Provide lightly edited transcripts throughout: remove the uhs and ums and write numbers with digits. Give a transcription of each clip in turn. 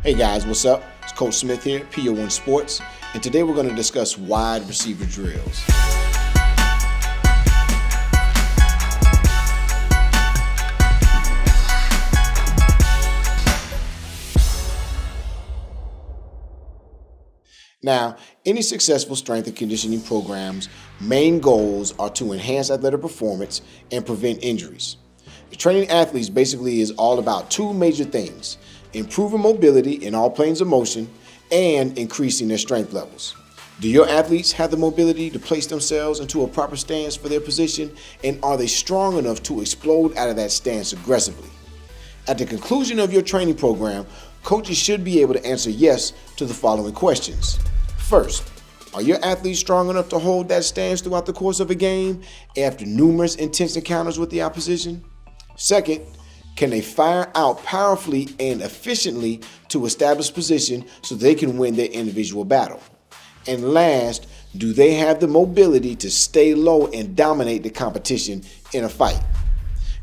Hey guys, what's up? It's Coach Smith here, PO1 Sports, and today we're going to discuss wide receiver drills. Now, any successful strength and conditioning program's main goals are to enhance athletic performance and prevent injuries. The training athletes basically is all about two major things: improving mobility in all planes of motion and increasing their strength levels. Do your athletes have the mobility to place themselves into a proper stance for their position, and are they strong enough to explode out of that stance aggressively? At the conclusion of your training program, coaches should be able to answer yes to the following questions. First, are your athletes strong enough to hold that stance throughout the course of a game after numerous intense encounters with the opposition? Second, can they fire out powerfully and efficiently to establish position so they can win their individual battle? And last, do they have the mobility to stay low and dominate the competition in a fight?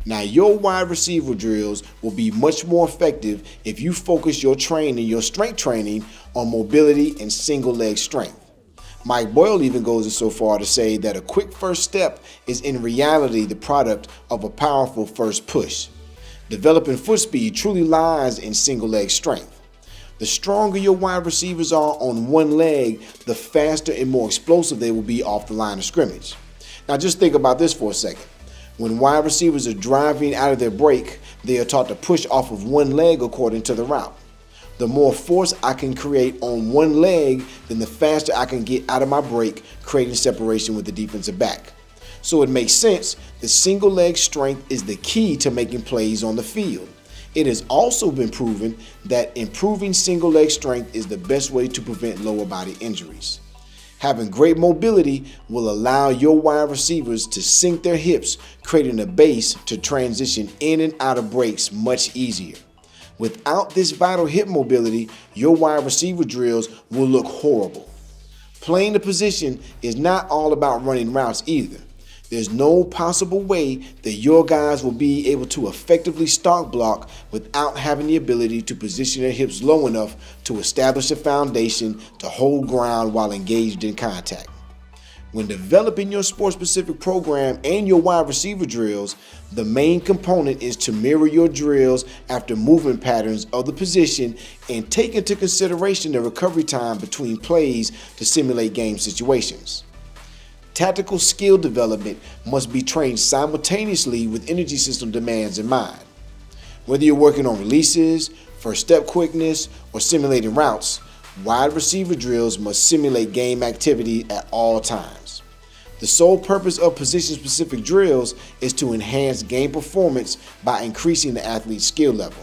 Now, your wide receiver drills will be much more effective if you focus your strength training on mobility and single leg strength. Mike Boyle even goes so far to say that a quick first step is in reality the product of a powerful first push. Developing foot speed truly lies in single leg strength. The stronger your wide receivers are on one leg, the faster and more explosive they will be off the line of scrimmage. Now just think about this for a second. When wide receivers are driving out of their break, they are taught to push off of one leg according to the route. The more force I can create on one leg, then the faster I can get out of my break, creating separation with the defensive back. So it makes sense that single leg strength is the key to making plays on the field. It has also been proven that improving single leg strength is the best way to prevent lower body injuries. Having great mobility will allow your wide receivers to sink their hips, creating a base to transition in and out of breaks much easier. Without this vital hip mobility, your wide receiver drills will look horrible. Playing the position is not all about running routes either. There's no possible way that your guys will be able to effectively start block without having the ability to position their hips low enough to establish a foundation to hold ground while engaged in contact. When developing your sport-specific program and your wide receiver drills, the main component is to mirror your drills after movement patterns of the position and take into consideration the recovery time between plays to simulate game situations. Tactical skill development must be trained simultaneously with energy system demands in mind. Whether you're working on releases, first step quickness, or simulating routes, wide receiver drills must simulate game activity at all times. The sole purpose of position-specific drills is to enhance game performance by increasing the athlete's skill level.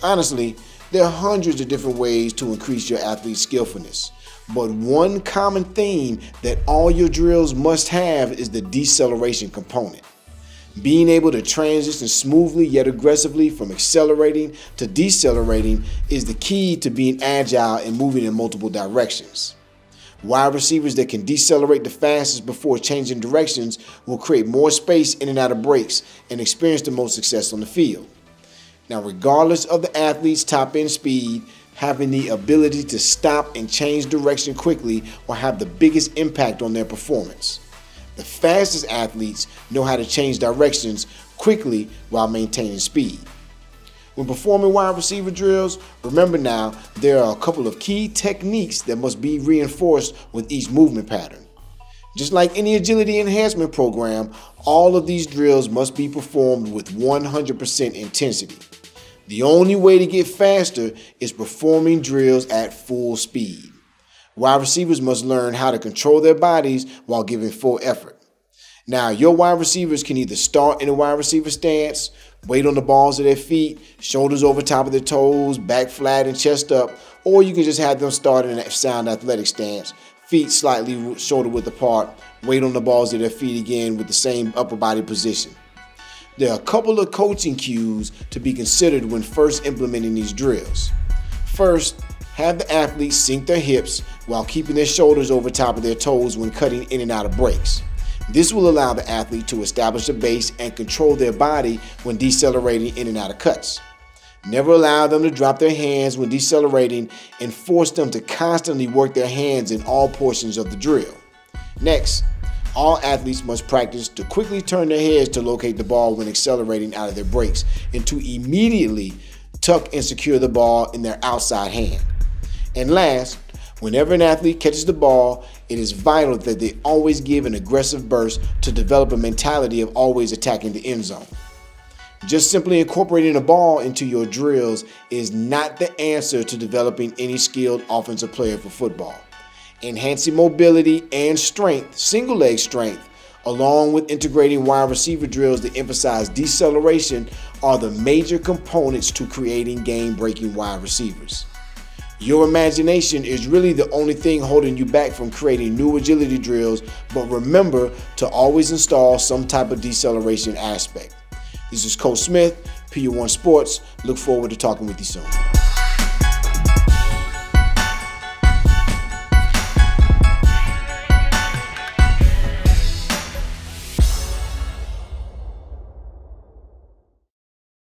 Honestly, there are hundreds of different ways to increase your athlete's skillfulness, but one common theme that all your drills must have is the deceleration component. Being able to transition smoothly yet aggressively from accelerating to decelerating is the key to being agile and moving in multiple directions. Wide receivers that can decelerate the fastest before changing directions will create more space in and out of breaks and experience the most success on the field. Now, regardless of the athlete's top end speed, having the ability to stop and change direction quickly will have the biggest impact on their performance. The fastest athletes know how to change directions quickly while maintaining speed. When performing wide receiver drills, remember now there are a couple of key techniques that must be reinforced with each movement pattern. Just like any agility enhancement program, all of these drills must be performed with 100% intensity. The only way to get faster is performing drills at full speed. Wide receivers must learn how to control their bodies while giving full effort. Now, your wide receivers can either start in a wide receiver stance, weight on the balls of their feet, shoulders over top of their toes, back flat and chest up, or you can just have them start in a sound athletic stance, feet slightly shoulder width apart, weight on the balls of their feet again with the same upper body position. There are a couple of coaching cues to be considered when first implementing these drills. First, have the athletes sink their hips while keeping their shoulders over top of their toes when cutting in and out of breaks. This will allow the athlete to establish a base and control their body when decelerating in and out of cuts. Never allow them to drop their hands when decelerating, and force them to constantly work their hands in all portions of the drill. Next, all athletes must practice to quickly turn their heads to locate the ball when accelerating out of their brakes, and to immediately tuck and secure the ball in their outside hand. And last, whenever an athlete catches the ball, it is vital that they always give an aggressive burst to develop a mentality of always attacking the end zone. Just simply incorporating a ball into your drills is not the answer to developing any skilled offensive player for football. Enhancing mobility and strength, single leg strength, along with integrating wide receiver drills that emphasize deceleration are the major components to creating game-breaking wide receivers. Your imagination is really the only thing holding you back from creating new agility drills, but remember to always install some type of deceleration aspect. This is Coach Smith, PU1 Sports. Look forward to talking with you soon.